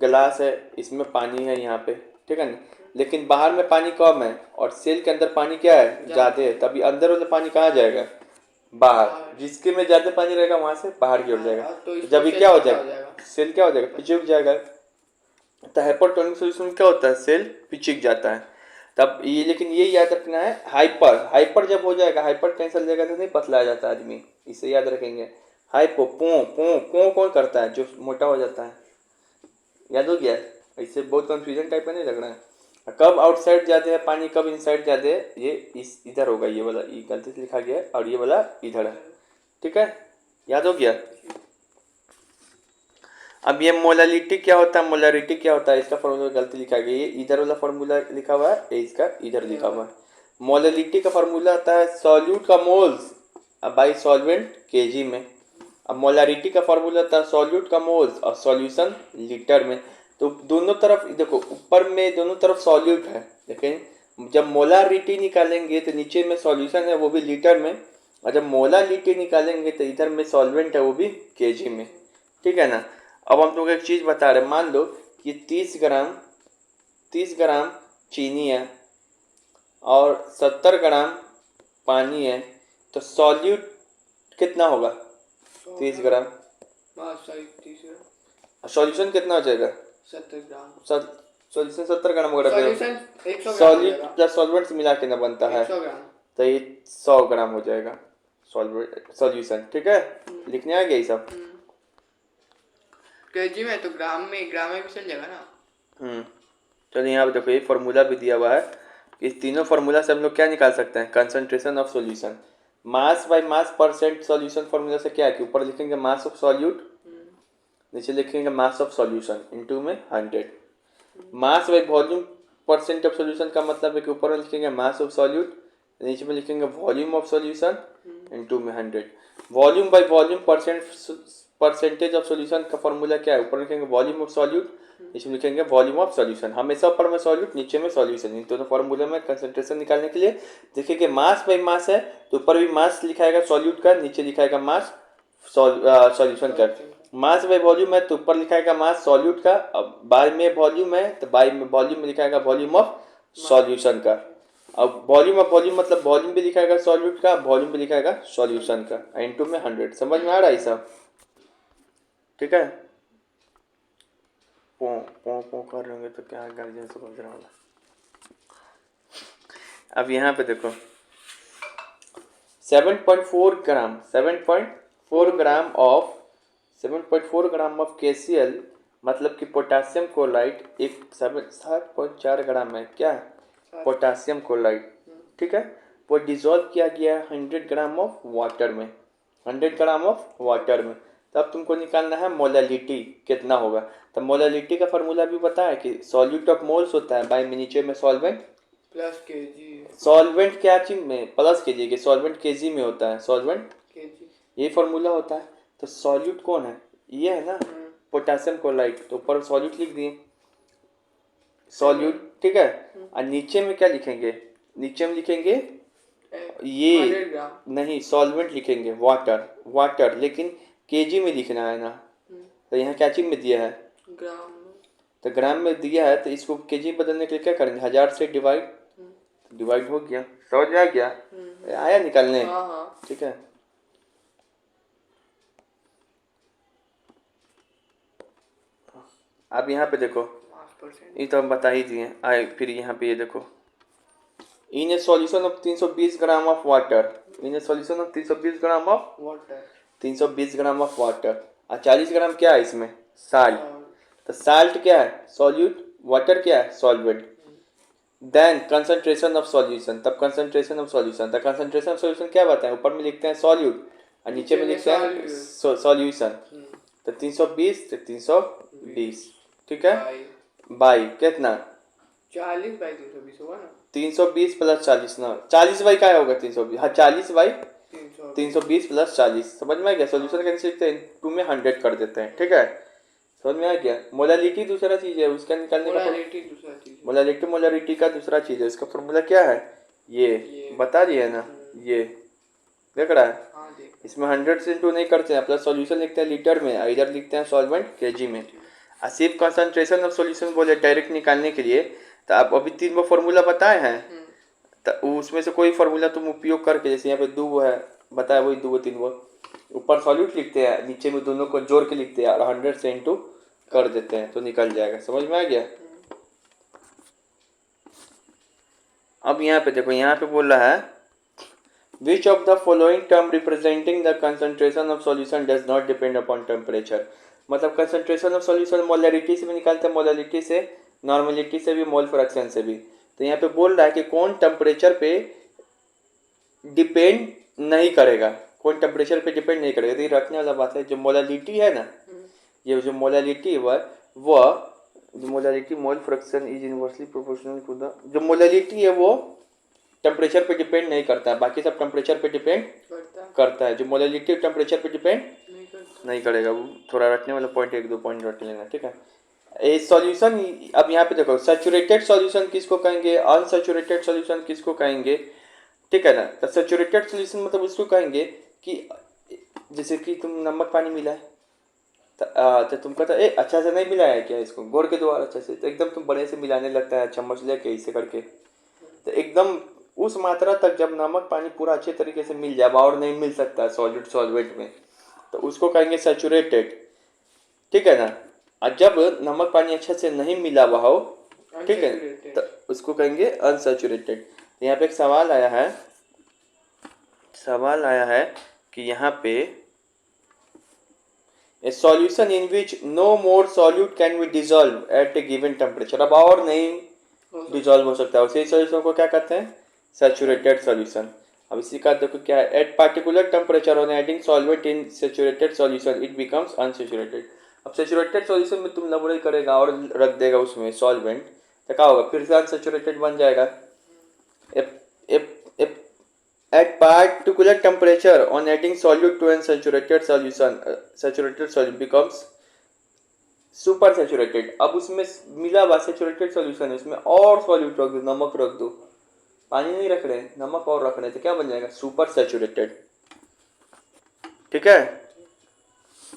गिलास है, इसमें पानी है यहाँ पे, ठीक है ना, लेकिन बाहर में पानी कम है और सेल के अंदर पानी क्या है, ज़्यादा है। तभी अंदर वाला पानी कहाँ जाएगा, बाहर, जिसके में ज़्यादा पानी रहेगा वहाँ से बाहर की ओर जाएगा। तो जब ये क्या हो जाएगा, सेल क्या हो जाएगा, पिछुक जाएगा। तो हाइपरटोनिक सॉल्यूशन में क्या होता है, सेल पिचिक जाता है। तब ये, लेकिन ये याद रखना है, हाइपर हाइपर जब हो जाएगा, हाइपर टेंशन लेगा तो नहीं पतला जाता आदमी, इसे याद रखेंगे। हाइपो पो पो पो कौन करता है, जो मोटा हो जाता है, याद हो गया। इससे बहुत कंफ्यूजन टाइप का नहीं लग रहा है। कब आउटसाइड जाते हैं पानी, कब इनसाइड जाते हैं, ये इस इधर होगा, ये वाला ये गलती से लिखा गया है, और ये वाला इधर है, ठीक है, याद हो गया। अब ये मोलालिटी क्या होता है, मोलारिटी क्या होता है, इसका फॉर्मूला गलती लिखा गया, ये इधर वाला फॉर्मूला लिखा हुआ है, ये इसका इधर लिखा हुआ है। मोलालिटी का फॉर्मूला आता है सॉल्यूट का मोल्स बाई सॉल्वेंट केजी में। अब मोलारिटी का फॉर्मूला आता है सॉल्यूट का मोल्स और सॉल्यूशन लीटर में। तो दोनों तरफ देखो, ऊपर में दोनों तरफ सॉल्यूट है, लेकिन जब मोलारिटी निकालेंगे तो नीचे में सॉल्यूशन है वो भी लीटर में, और जब मोलालिटी निकालेंगे तो इधर में सॉल्वेंट है वो भी केजी में, ठीक है ना। अब हम लोग एक चीज़ बता रहे हैं, मान लो कि 30 ग्राम चीनी है और 70 ग्राम पानी है, तो सॉल्यूट कितना होगा, 30 ग्राम, सॉल्यूशन कितना हो जाएगा, 70 ग्राम। सॉल्यूशन 70 ग्राम वगैरह, सॉल्यूशन 100 ग्राम सॉल्यूट प्लस सॉल्वेंट्स मिला के ना बनता है, 100 ग्राम। तो ये 100 ग्राम हो जाएगा सॉल्यूशन, ठीक है, लिखने आ गया ये सब। केजी में तो ग्राम में भी चल जाएगा ना। चलिए यहाँ पे देखो, ये फॉर्मूला भी दिया हुआ है। इस तीनों फार्मूला से हम लोग क्या निकाल सकते हैं, concentration of solution, mass by mass percent solution formula से क्या है कि ऊपर लिखेंगे मास ऑफ सॉल्यूट, नीचे लिखेंगे मास ऑफ सॉल्यूशन इनटू में 100। Mass by volume percent of solution का मतलब है कि ऊपर में लिखेंगे मास ऑफ सॉल्यूट, नीचे में लिखेंगे वॉल्यूम ऑफ सॉल्यूशन इनटू में 100। Volume by volume percentage of solution का फॉर्मूला क्या है, ऊपर लिखेंगे वॉल्यूम ऑफ सॉल्यूट, नीचे में लिखेंगे वॉल्यूम ऑफ सॉल्यूशन, हमेशा ऊपर में सॉल्यूट नीचे में सॉल्यूशन। इन दोनों फॉर्मूले में कंसंट्रेशन निकालने के लिए देखिए कि मास बाय मास है तो ऊपर भी मास लिखाएगा सॉल्यूट का, नीचे लिखाएगा मास सॉल्यूशन का। मास बाय वॉल्यूम है तो ऊपर लिखाएगा मास सॉल्यूट का, अब बाय में वॉल्यूम है तो बाय में वॉल्यूम में लिखाएगा वॉल्यूम ऑफ सॉल्यूशन का। अब वॉल्यूम ऑफ वॉल्यूम मतलब वॉल्यूम भी लिखाएगा सॉल्यूट का, वॉल्यूम भी लिखाएगा सॉल्यूशन का, इनटू में 100। समझ में आ रहा है सब, ठीक है। पो पो पो कर रहे होंगे तो क्या गार्जियन समझ रहा होगा। अब यहाँ पे देखो 7.4 ग्राम ऑफ KCl मतलब कि पोटासियम क्लोराइड, एक 7.4 ग्राम है क्या, पोटासियम क्लोराइड, ठीक है, वो डिजोल्व किया गया है 100 ग्राम ऑफ वाटर में, 100 ग्राम ऑफ वाटर में। तब तुमको निकालना है मोलालिटी कितना होगा। तो मोलालिटी का फार्मूला भी पता है कि सॉल्यूट ऑफ मोल्स होता है बाय में नीचे में सॉल्वेंट प्लस केजी, सॉल्वेंट क्या चीज में प्लस केजी के, सॉल्वेंट केजी में होता है, सॉल्वेंट केजी, ये फार्मूला होता है। तो सॉल्यूट कौन है, ये है ना पोटासियम क्लोराइड, तो ऊपर सॉल्यूट लिख दिए सॉल्यूट, ठीक है। और नीचे में क्या लिखेंगे, नीचे में लिखेंगे ये 100 ग्राम, नहीं सॉल्वेंट लिखेंगे वाटर, वाटर लेकिन केजी में लिखना है ना, तो यहाँ क्या चीज में दिया है ग्राम में, तो ग्राम में दिया है, तो इसको केजी बदलने के लिए क्या करेंगे, 1000 से डिवाइड हो गया, समझ में आ गया, आया निकालने, हाँ हाँ, ठीक है। अब यहाँ पे देखो, मास परसेंट, ये तो हम बता ही दिए आए, फिर यहाँ पे ये देखो in a solution of 320 gram of water, in a solution of 320 gram of water, 320 gram of water, और 40 ग्राम क्या है इसमें साल्ट, तो साल्ट क्या है सॉल्यूट, वाटर क्या है solvent, then concentration of solution, तब कंसंट्रेशन ऑफ सॉल्यूशन, तो कंसंट्रेशन ऑफ सॉल्यूशन क्या बताएं, ऊपर में लिखते हैं सॉल्यूट और नीचे में लिखते हैं सॉल्यूशन, तो 320 से 320, ठीक है, बाई कितना 40 बाई 320 होगा ना, 320 प्लस 40 ना, 40 बाई क्या होगा 320, हाँ 40 बाई 320 प्लस 40, समझ में आ गया। सॉल्यूशन कैसे लिखते हैं, 2 में 100 कर देते हैं, ठीक है, समझ में आ गया। मोलालिटी दूसरा चीज है, उसका निकालने का मोलालिटी का दूसरा चीज है, इसका फॉर्मूला क्या है, ये बता दिया ना, ये देख रहा है, हाँ इसमें 100 से इंटू नहीं करते हैं, प्लस सॉल्यूशन लिखते हैं लीटर में, इधर लिखते हैं सॉल्वेंट केजी में। सिर्फ कंसंट्रेशन ऑफ सॉल्यूशन बोले डायरेक्ट निकालने के लिए, तो आप अभी 3 फॉर्मूला बताए हैं, तो उसमें से कोई फार्मूला तुम उपयोग करके, जैसे यहाँ पे 2 है बताया, वही 2 3 ऊपर सॉल्यूट लिखते हैं, नीचे में दोनों को जोड़ के लिखते हैं और 100 से इंटू कर देते हैं तो निकल जाएगा। समझ में आ गया? अब यहाँ पे देखो, यहाँ पे बोल रहा है which of the following term representing the concentration of solution does not depend upon temperature। मतलब concentration of solution मोलरिटी से भी निकालते हैं, मोलरिटी से, नॉर्मलिटी से भी, मोल फ्रैक्शन से भी। तो यहाँ पे बोल रहा है कि कौन टेम्परेचर पे डिपेंड नहीं करेगा, कौन टेम्परेचर पे डिपेंड नहीं करेगा। तो ये रखने वाला बात है। जो मोलरिटी है ना, ये जो मोलरिटी वह जो molarity, mole fraction is inversely proportional to the, जो मोलरिटी है वो टेम्परेचर पे डिपेंड नहीं करता है, बाकी सब टेम्परेचर पे डिपेंड करता है। जो मोलरिटी टेम्परेचर पे डिपेंड नहीं करेगा। वो थोड़ा रखने वाला पॉइंट, एक दो पॉइंट रख लेना, ठीक है। ए सॉल्यूशन, अब यहाँ पे देखो, सैचुरेटेड सॉल्यूशन किसको कहेंगे, अनसैचुरेटेड सॉल्यूशन किसको कहेंगे, ठीक है ना। तो सैचुरेटेड सॉल्यूशन मतलब उसको कहेंगे कि जैसे कि तुम नमक पानी मिला है तो तुम कहते ए अच्छा से नहीं मिलाया है क्या, इसको घोर के द्वारा अच्छे से, तो एकदम तुम बड़े से मिलाने लगता है चम्मच लेके इसे करके, तो एकदम उस मात्रा तक जब नमक पानी पूरा अच्छे तरीके से मिल जाए, और नहीं मिल सकता है सॉलिड सॉल्वेंट में, तो उसको कहेंगे सैचुरेटेड, ठीक है ना। और जब नमक पानी अच्छे से नहीं मिला हुआ हो, ठीक है, तो उसको कहेंगे अनसैचुरेटेड। यहाँ पे एक सवाल आया है कि यहाँ पे a solution in which no more solute can be dissolve at a given temperature. अब और नहीं डिजॉल्व हो सकता है, उसी सॉल्यूशन को क्या कहते हैं, सैचुरेटेड सॉल्यूशन। अब इसी का देखो क्या है, eight particular temperature on adding solvent in saturated solution it becomes unsaturated. अब सैचुरेटेड सॉल्यूशन में तुम लबोरेट करेगा और रख देगा उसमें सॉल्वेंट, तो क्या होगा, फिर से अनसैचुरेटेड बन जाएगा। At particular temperature on adding solute to unsaturated solution, saturated solute becomes super saturated। अब उसमें मिला हुआ सैचुरेटेड सॉल्यूशन है, उसमें और सॉल्यूट रख दो, नमक रख दो, पानी नहीं रख रहे, नमक और रख रहे, तो क्या बन जाएगा, सुपर सैचुरेटेड, ठीक है।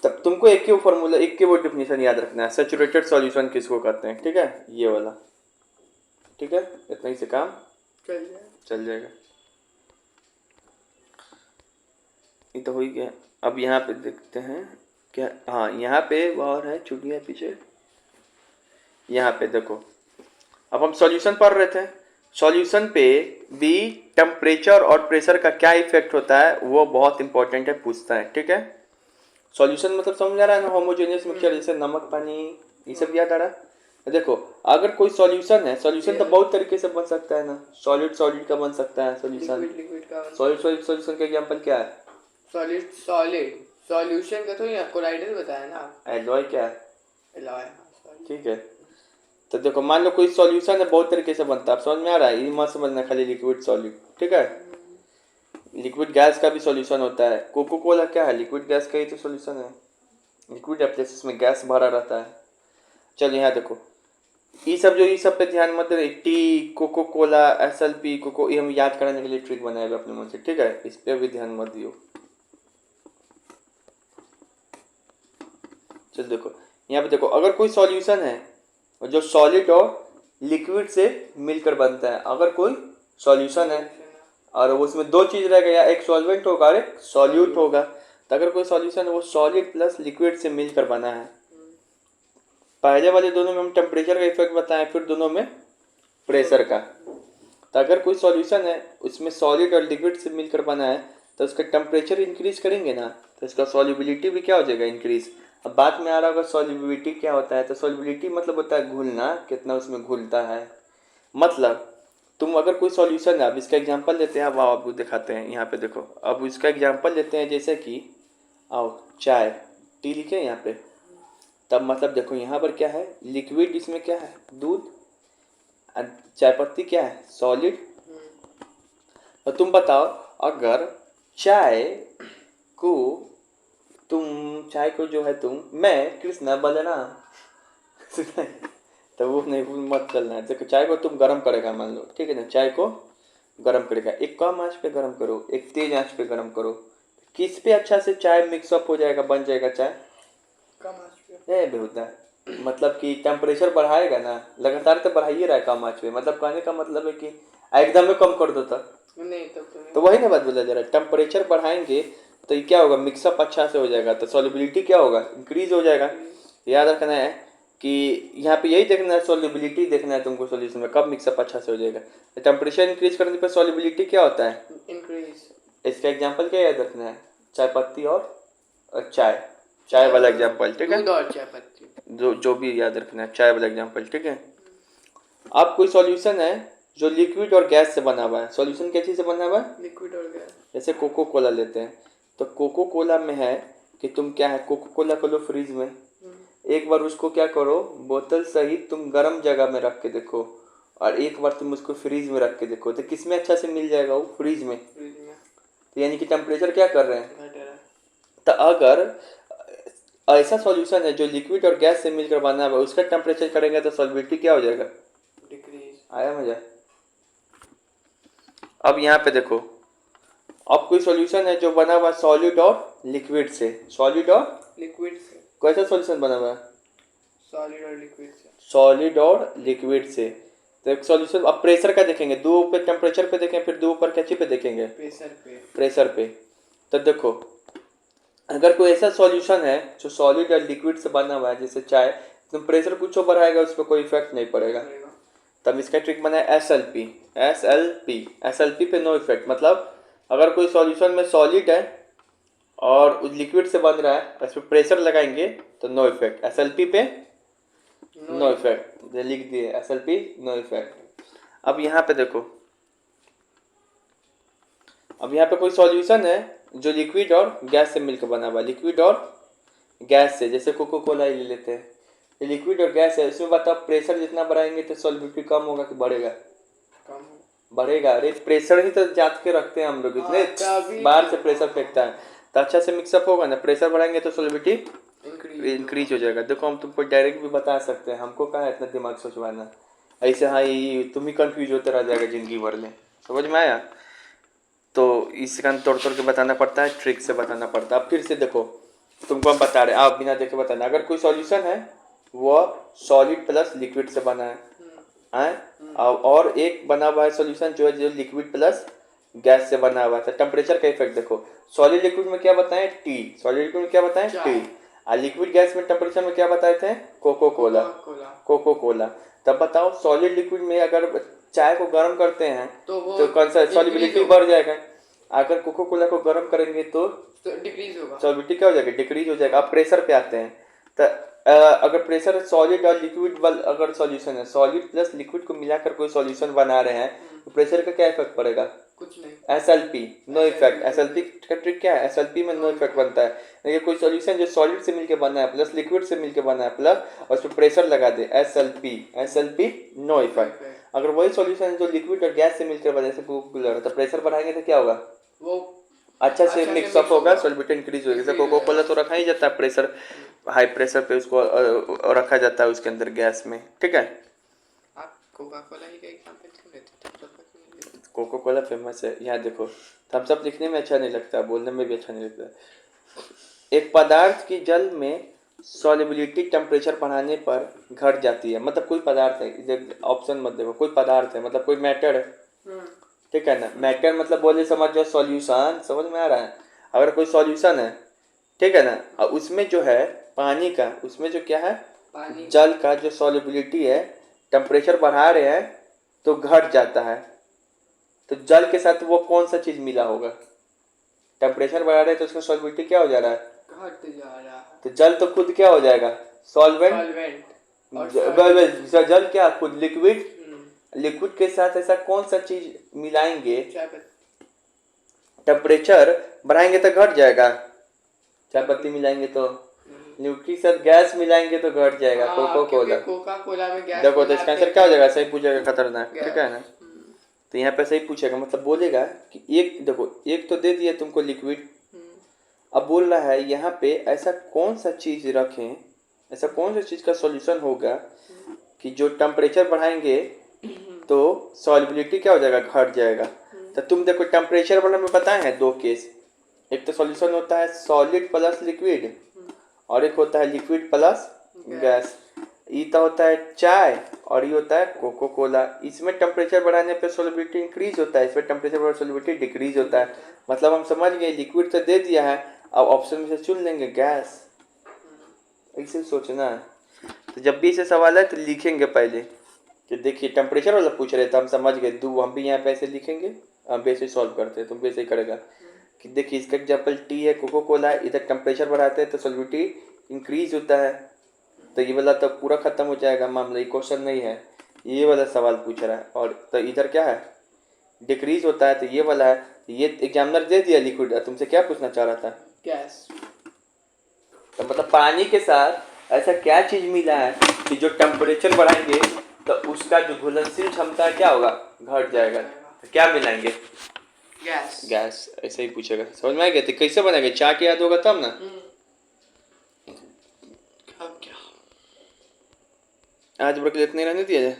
तब तुमको एक ही फॉर्मूला, एक ही वो डिफिनेशन याद रखना है, सैचुरेटेड सॉल्यूशन किसको कहते हैं, ठीक है, ये वाला, ठीक है। इतना ही से काम चल जाएगा। ये तो हो ही गया। अब यहाँ पे देखते हैं क्या, हाँ यहाँ पे और है, छूट गया पीछे। यहाँ पे देखो, अब हम सॉल्यूशन पढ़ रहे थे, सॉल्यूशन पे भी टेम्परेचर और प्रेशर का क्या इफेक्ट होता है वो बहुत इंपॉर्टेंट है, पूछता है, ठीक है। सॉल्यूशन मतलब समझ आ रहा है ना, होमोजेनियस मिक्सचर, जैसे नमक पानी, ये सब याद आ रहा है। देखो अगर कोई सॉल्यूशन है, सॉल्यूशन तो बहुत तरीके से बन सकता है ना, सॉलिड का बन सकता है सॉल्यूशन, सॉलिड सॉल्यूशन का एग्जांपल क्या है, सॉलिड सॉल्यूशन का तो यहाँ कोलाइडल बताया ना, एलॉय क्या है, एलॉय, ठीक है। तो देखो मान लो कोई सॉल्यूशन है, बहुत तरीके से बनता है, समझ में आ रहा है, ये मत समझना खाली लिक्विड सॉलिड, ठीक है। लिक्विड गैस का भी सॉल्यूशन होता है, कोको कोला क्या है, लिक्विड गैस का ही तो सॉल्यूशन है, लिक्विड है प्लस उसमें गैस भरा रहता है। चलो यहाँ देखो, ये सब पे ध्यान मत देना, tea, Coca Cola, SLP, cocoa, ये हम याद कराने के लिए ट्रिक बनाए हुए अपने मन से, ठीक है, इस पे भी ध्यान मत दियो। चल देखो यहाँ पे देखो, अगर कोई सॉल्यूशन है जो सॉलिड और लिक्विड से मिलकर बनता है, अगर कोई सॉल्यूशन है और उसमें दो चीज रहेगा, या एक सॉल्वेंट होगा और एक सॉल्यूट होगा, तो अगर कोई सॉल्यूशन है वो सॉलिड प्लस लिक्विड से मिलकर बना है, पहले वाले दोनों में हम टेम्परेचर का इफेक्ट बताएं, फिर दोनों में प्रेशर का। तो अगर कोई सॉल्यूशन है उसमें सॉलिड और लिक्विड से मिलकर बना है, तो उसका टेम्परेचर इंक्रीज करेंगे ना, तो इसका सॉल्युबिलिटी भी क्या हो जाएगा, इंक्रीज। अब बात में आ रहा होगा सॉल्युबिलिटी क्या होता है, तो सॉल्युबिलिटी मतलब होता है घुलना, कितना उसमें घुलता है। मतलब तुम अगर कोई सॉल्यूशन है, अब इसका एग्जांपल लेते हैं, अब आपको दिखाते हैं, यहाँ पे देखो, अब इसका एग्जांपल लेते हैं, जैसे कि आओ चाय, टी लिखे यहाँ पे, तब मतलब देखो यहाँ पर क्या है, लिक्विड, इसमें क्या है, दूध, चाय पत्ती क्या है, सॉलिड। तो तुम बताओ, अगर चाय को जो है मैं कृष्णा बलराम तो वो नहीं मत चलना है। देखो चाय को तुम गर्म करेगा, मान लो, ठीक है ना, चाय को गर्म करेगा, एक कम आंच पे गर्म करो, एक तेज आंच पे गर्म करो, किस पे अच्छा से चाय मिक्सअप हो जाएगा, बन जाएगा चाय, कम आंच पे। बेहुदा, मतलब कि टेम्परेचर बढ़ाएगा ना, लगातार तो बढ़ाइए रहा है कम आंच पे, मतलब कहने का मतलब है कि एकदम में कम कर दो नहीं, तो वही ना बात बोला जा रहा है, टेम्परेचर बढ़ाएंगे तो क्या होगा, मिक्सअप अच्छा से हो जाएगा, तो सॉल्युबिलिटी क्या होगा, इंक्रीज हो जाएगा। याद रखना है कि यहाँ पे यही देखना है, सॉल्युबिलिटी देखना है तुमको सॉल्यूशन में, कब मिक्सअप अच्छा से हो जाएगा। टेम्परेचर इंक्रीज करने पर सॉल्युबिलिटी क्या होता है, इंक्रीज। इसका एग्जांपल क्या याद रखना है, चाय पत्ती और चाय, चाय वाला एग्जांपल, ठीक है, दूध और चाय पत्ती, जो भी याद रखना है, चाय वाला एग्जांपल, ठीक है। अब कोई सॉल्यूशन है जो लिक्विड और गैस से बना हुआ है, सॉल्यूशन क्या चीज़ से बना हुआ है, लिक्विड और गैस। जैसे कोको कोला लेते हैं, तो कोको कोला में है कि तुम क्या है, कोको कोला को लो फ्रीज में, एक बार उसको क्या करो, बोतल सहित तुम गर्म जगह में रख के देखो, और एक बार तुम उसको फ्रीज में रख के देखो, तो किसमें अच्छा से मिल जाएगा, वो फ्रीज में। तो यानी कि टेम्परेचर क्या कर रहे हैं, तो अगर ऐसा सॉल्यूशन है जो लिक्विड और गैस से मिलकर बना हुआ है, उसका टेम्परेचर करेंगे तो सॉल्युबिलिटी क्या हो जाएगा, डिक्रीज। आया मजा। अब यहाँ पे देखो, अब कोई सॉल्यूशन है जो बना हुआ सॉलिड और लिक्विड से, सॉलिड और लिक्विड से। कैसा सॉल्यूशन बना हुआ है, सॉलिड और लिक्विड से। सॉलिड और लिक्विड से। तो एक सॉल्यूशन, अब प्रेशर का देखेंगे, दो पे टेम्परेचर पे देखें, फिर दो ऊपर क्या चीज पे देखेंगे, प्रेशर पे। प्रेशर पे। तो देखो, अगर कोई ऐसा सॉल्यूशन है जो सॉलिड और लिक्विड से बना हुआ है जैसे चाय, तो प्रेशर कुछ बढ़ाएगा उस पर कोई इफेक्ट नहीं पड़ेगा। तब इसका ट्रिक बना है SLP, SLP पे नो इफेक्ट, मतलब अगर कोई सॉल्यूशन में सॉलिड है और लिक्विड से बन रहा है, इस पर प्रेशर लगाएंगे तो नो इफेक्ट, SLP पे नो इफेक्ट, लिख दिए SLP नो इफेक्ट। अब यहाँ पे देखो, अब यहाँ पे कोई सॉल्यूशन है जो लिक्विड और गैस से मिलकर बना हुआ है, लिक्विड और गैस से, जैसे कोको कोला ले लेते हैं, ये लिक्विड और गैस है, इसमें बताओ प्रेशर जितना बढ़ाएंगे तो सॉल्युबिलिटी कम होगा कि बढ़ेगा, कम बढ़ेगा। अरे प्रेशर ही तो जात के रखते हैं हम लोग, इतने बाहर से प्रेशर फेंकता है, तो अच्छा से मिक्सअप होगा ना, प्रेशर बढ़ाएंगे तो सॉल्युबिलिटी इंक्रीज हो जाएगा। देखो हम तुमको डायरेक्ट भी बता सकते हैं, हमको कहाँ इतना दिमाग सोचवाना, ऐसे हाँ ये तुम ही कंफ्यूज होते रह जाएगा जिंदगी भर में, समझ में आया। तो इसका तोड़ तोड़ के बताना पड़ता है, ट्रिक से बताना पड़ता है। अब फिर से देखो, तुमको हम बता रहे हैं, आप बिना देखे बताना, अगर कोई सॉल्यूशन है वो सॉलिड प्लस लिक्विड से बना है, और एक बना हुआ है सॉल्यूशन जो है जो लिक्विड प्लस गैस से बना हुआ है, तो टेम्परेचर का इफेक्ट देखो, सॉलिड लिक्विड में क्या बताएं T, सॉलिड लिक्विड में क्या बताएं T, और लिक्विड गैस में टेम्परेचर में क्या बताए थे, कोको कोला। तब बताओ सॉलिड लिक्विड में अगर चाय को गर्म करते हैं तो कौन सा सॉल्युबिलिटी बढ़ जाएगा, अगर कोको कोला को गर्म करेंगे तो डिक्रीज होगा, सॉल्युबिलिटी क्या हो जाएगा, डिक्रीज हो जाएगा। अब प्रेशर पे आते हैं, तो अगर प्रेशर सॉलिड और लिक्विड अगर सॉल्यूशन है, सॉलिड प्लस लिक्विड को मिलाकर कोई सॉल्यूशन बना रहे हैं, तो प्रेशर का क्या इफेक्ट पड़ेगा, कुछ नहीं, SLP नो इफेक्ट। SLP का ट्रिक क्या है, SLP में नो इफेक्ट बनता है, ये कोई सॉल्यूशन जो सॉलिड से मिलके बना है प्लस लिक्विड से मिलके बना है प्लस और उस पर प्रेशर लगा दे, SLP नो इफेक्ट। अगर वही सॉल्यूशन है जो लिक्विड और गैस से मिलकर बना, जैसे कोको कोला, तो प्रेशर बढ़ाएंगे तो क्या होगा, वो अच्छा से मिक्सअप होगा, सॉल्युबिलिटी इंक्रीज होगी। जैसे कोको कोला तो रखा ही जाता है प्रेशर, हाई प्रेशर पे उसको रखा जाता है उसके अंदर गैस में, ठीक है। आप कोका कोला ही का एग्जांपल क्यों लेते हैं, कोको कोला फेमस है, यहाँ देखो, थम्स अप लिखने में अच्छा नहीं लगता, बोलने में भी अच्छा नहीं लगता। एक पदार्थ की जल में सॉल्युबिलिटी टेम्परेचर बढ़ाने पर घट जाती है, मतलब कोई पदार्थ है, ऑप्शन मत देखो, कोई पदार्थ है मतलब कोई मैटर है, ठीक है ना, मैटर मतलब बोले समझ जाओ सॉल्यूशन, समझ में आ रहा है। अगर कोई सॉल्यूशन है, ठीक है ना, और उसमें जो है पानी का, उसमें जो क्या है पानी, जल का जो सॉल्युबिलिटी है, टेम्परेचर बढ़ा रहे हैं तो घट जाता है, तो जल के साथ वो कौन सा चीज मिला होगा, टेम्परेचर बढ़ा रहे हैं तो उसका सॉल्युबिलिटी क्या हो जा रहा है, घट जा रहा है, तो जल तो खुद क्या हो जाएगा, सॉल्वेंट, जल क्या खुद लिक्विड, लिक्विड के साथ ऐसा कौन सा चीज मिलाएंगे, टेम्परेचर बढ़ाएंगे तो घट जाएगा, चाय पत्ती मिलाएंगे तो, लिक्विड के साथ गैस मिलाएंगे तो घट जाएगा, कोको कोला में गैस, देखो तो इसका आंसर क्या हो जाएगा, सही पूछेगा, खतरनाक, ठीक है ना। तो यहाँ पे सही पूछेगा, मतलब बोलेगा कि एक देखो, एक तो दे दिया तुमको लिक्विड, अब बोल रहा है यहाँ पे ऐसा कौन सा चीज रखें, ऐसा कौन सा चीज का सॉल्यूशन होगा कि जो टेम्परेचर बढ़ाएंगे तो सॉल्युबिलिटी क्या हो जाएगा, घट जाएगा। तो तुम देखो टेम्परेचर वाला में बताए हैं दो केस, एक तो सॉल्यूशन होता है सॉलिड प्लस लिक्विड और एक होता है लिक्विड प्लस गैस, ये तो होता है चाय और ये होता है कोको कोला। इसमें टेम्परेचर बढ़ाने पे सॉल्युबिलिटी इंक्रीज होता है, इसमें टेम्परेचर बढ़ाने सॉल्युबिलिटी डिक्रीज होता है। मतलब हम समझ गए, लिक्विड तो दे दिया है, अब ऑप्शन में से चुन लेंगे गैस, ऐसे सोचना है। तो जब भी ऐसे सवाल है तो लिखेंगे पहले कि देखिए टेम्परेचर वाला पूछ रहे थे, हम समझ गए, दो हम भी यहाँ पे ऐसे लिखेंगे, हम भी ऐसे सॉल्व करते हैं, तुम भी ऐसे ही करेगा कि देखिए इसका एग्जाम्पल टी है, कोको कोला है, इधर टेम्परेचर बढ़ाते हैं तो सॉल्युबिलिटी इंक्रीज होता है, तो ये वाला तो पूरा खत्म हो जाएगा मामला, ये क्वेश्चन नहीं है, ये वाला सवाल पूछ रहा है। और तो इधर क्या है, डिक्रीज होता है, तो ये वाला है, तो ये एग्जामिनर दे दिया लिक्विड, तुमसे क्या पूछना चाह रहा था, गैस। तो मतलब पानी के साथ ऐसा क्या चीज़ मिला है कि जो टेम्परेचर बढ़ाएंगे तो उसका जो घुलनशील क्षमता क्या होगा, घट जाएगा, तो क्या मिलाएंगे, गैस। गैस। ऐसे ही पूछेगा, समझ में आ गया, तो कैसे बनाएंगे, चार्ट याद होगा तब ना। अब क्या, आज ब्रेक इतने रहने दिया जाए।